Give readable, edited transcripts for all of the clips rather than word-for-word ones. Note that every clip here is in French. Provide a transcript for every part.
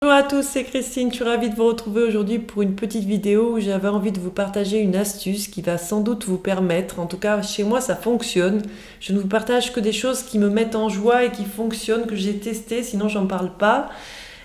Bonjour à tous, c'est Christine, je suis ravie de vous retrouver aujourd'hui pour une petite vidéo où j'avais envie de vous partager une astuce qui va sans doute vous permettre, en tout cas chez moi ça fonctionne, je ne vous partage que des choses qui me mettent en joie et qui fonctionnent, que j'ai testé, sinon j'en parle pas.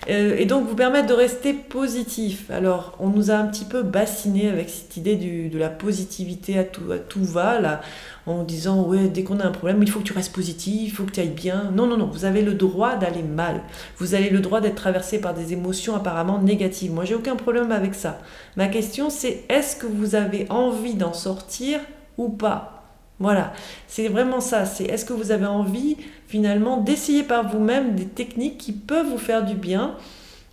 Et donc vous permettre de rester positif. Alors on nous a un petit peu bassiné avec cette idée de la positivité à tout va, là, en disant ouais, dès qu'on a un problème, il faut que tu restes positif, il faut que tu ailles bien. Non, non, non, vous avez le droit d'aller mal. Vous avez le droit d'être traversé par des émotions apparemment négatives. Moi j'ai aucun problème avec ça. Ma question c'est est-ce que vous avez envie d'en sortir ou pas? Voilà, c'est vraiment ça, c'est est-ce que vous avez envie finalement d'essayer par vous-même des techniques qui peuvent vous faire du bien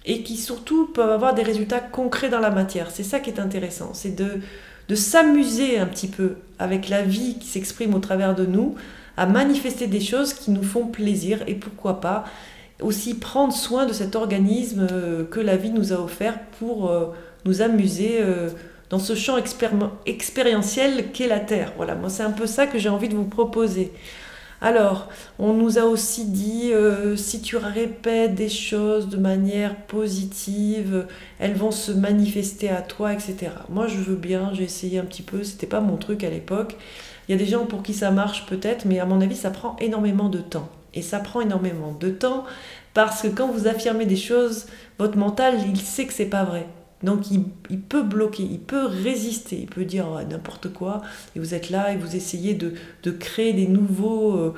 et qui surtout peuvent avoir des résultats concrets dans la matière. C'est ça qui est intéressant, c'est de s'amuser un petit peu avec la vie qui s'exprime au travers de nous, à manifester des choses qui nous font plaisir et pourquoi pas aussi prendre soin de cet organisme que la vie nous a offert pour nous amuser dans ce champ expérientiel qu'est la Terre. Voilà, moi c'est un peu ça que j'ai envie de vous proposer. Alors, on nous a aussi dit, si tu répètes des choses de manière positive, elles vont se manifester à toi, etc. Moi, je veux bien, j'ai essayé un petit peu, c'était pas mon truc à l'époque. Il y a des gens pour qui ça marche peut-être, mais à mon avis, ça prend énormément de temps. Et ça prend énormément de temps parce que quand vous affirmez des choses, votre mental, il sait que c'est pas vrai. Donc il peut bloquer, il peut résister, il peut dire ouais, n'importe quoi, et vous êtes là et vous essayez de créer des nouveaux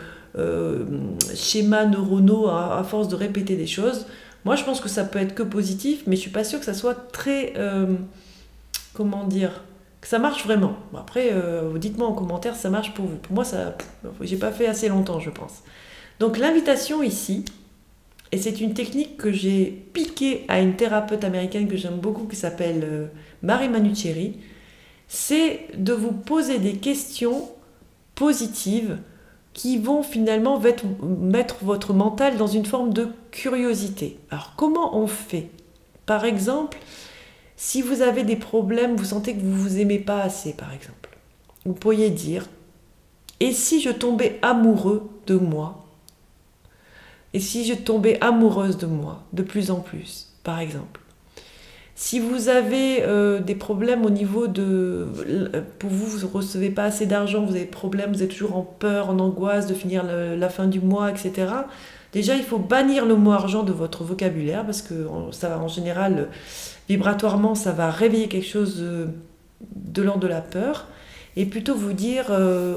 schémas neuronaux à force de répéter des choses. Moi je pense que ça peut être que positif, mais je suis pas sûre que ça soit très, comment dire, que ça marche vraiment. Bon, après, dites-moi en commentaire si ça marche pour vous. Pour moi, ça, j'ai pas fait assez longtemps, je pense. Donc l'invitation ici, et c'est une technique que j'ai piquée à une thérapeute américaine que j'aime beaucoup qui s'appelle Mary Manuchehri, c'est de vous poser des questions positives qui vont finalement mettre votre mental dans une forme de curiosité. Alors comment on fait? Par exemple, si vous avez des problèmes, vous sentez que vous ne vous aimez pas assez, par exemple, vous pourriez dire, et si je tombais amoureux de moi? Et si je tombais amoureuse de moi, de plus en plus, par exemple. Si vous avez des problèmes au niveau de... Pour vous, vous ne recevez pas assez d'argent, vous avez des problèmes, vous êtes toujours en peur, en angoisse de finir la fin du mois, etc. Déjà, il faut bannir le mot argent de votre vocabulaire, parce que ça va, en général, vibratoirement, ça va réveiller quelque chose de l'ordre de la peur. Et plutôt vous dire,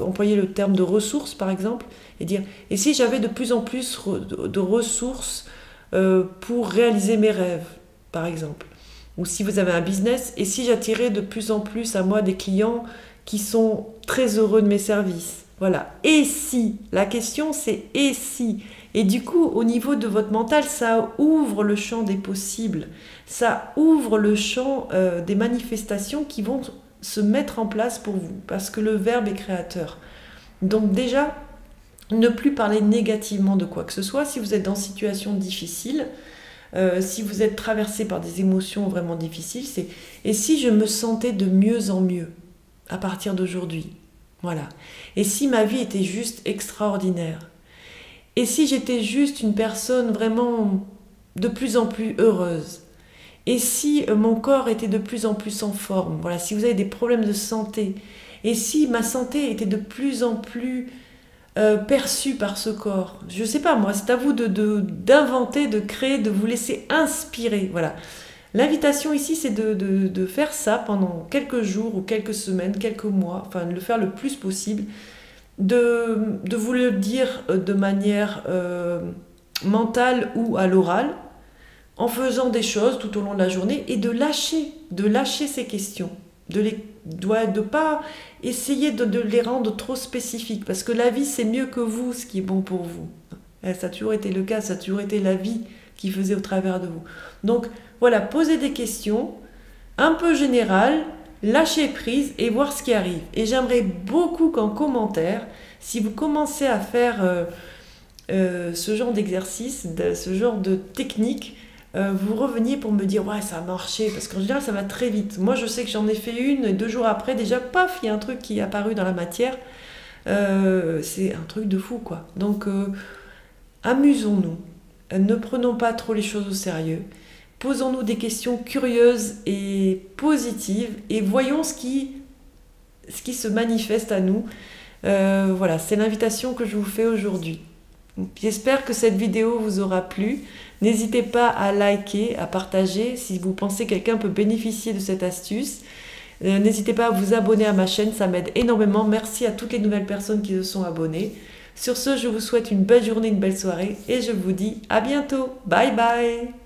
employer le terme de ressources par exemple, et dire, et si j'avais de plus en plus de ressources pour réaliser mes rêves, par exemple. Ou si vous avez un business, et si j'attirais de plus en plus à moi des clients qui sont très heureux de mes services. Voilà. Et si, la question c'est et si. Et du coup, au niveau de votre mental, ça ouvre le champ des possibles. Ça ouvre le champ des manifestations qui vont se mettre en place pour vous, parce que le verbe est créateur. Donc déjà, ne plus parler négativement de quoi que ce soit. Si vous êtes dans une situation difficile, si vous êtes traversé par des émotions vraiment difficiles, c'est « et si je me sentais de mieux en mieux à partir d'aujourd'hui ?» Voilà. Et si ma vie était juste extraordinaire? Et si j'étais juste une personne vraiment de plus en plus heureuse? Et si mon corps était de plus en plus en forme? Voilà, si vous avez des problèmes de santé, et si ma santé était de plus en plus perçue par ce corps? Je ne sais pas, moi, c'est à vous d'inventer, de créer, de vous laisser inspirer. Voilà. L'invitation ici, c'est de faire ça pendant quelques jours ou quelques semaines, quelques mois, enfin de le faire le plus possible, de vous le dire de manière mentale ou à l'oral, en faisant des choses tout au long de la journée et de lâcher ces questions, de pas essayer de les rendre trop spécifiques, parce que la vie c'est mieux que vous ce qui est bon pour vous. Ça a toujours été le cas, ça a toujours été la vie qui faisait au travers de vous. Donc voilà, posez des questions un peu générales, lâchez prise et voir ce qui arrive. Et j'aimerais beaucoup qu'en commentaire, si vous commencez à faire ce genre d'exercice, ce genre de technique, vous reveniez pour me dire ouais ça a marché, parce qu'en général ça va très vite. Moi je sais que j'en ai fait une et 2 jours après déjà paf il y a un truc qui est apparu dans la matière. C'est un truc de fou quoi. Donc amusons-nous, ne prenons pas trop les choses au sérieux, Posons-nous des questions curieuses et positives et voyons ce qui se manifeste à nous. Voilà, c'est l'invitation que je vous fais aujourd'hui. J'espère que cette vidéo vous aura plu. N'hésitez pas à liker, à partager si vous pensez que quelqu'un peut bénéficier de cette astuce. N'hésitez pas à vous abonner à ma chaîne, ça m'aide énormément. Merci à toutes les nouvelles personnes qui se sont abonnées. Sur ce, je vous souhaite une belle journée, une belle soirée et je vous dis à bientôt. Bye bye!